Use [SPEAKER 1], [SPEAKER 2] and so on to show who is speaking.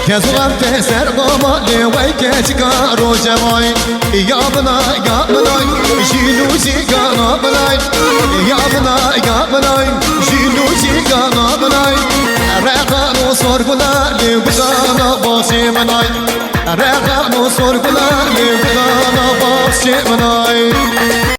[SPEAKER 1] Kezuam te ser goma le wai ke chika roja wai ya bana jinu ji ga bana ya bana jinu ji ga bana raga no sorgula le gana bose manai raga no sorgula le gana bose manai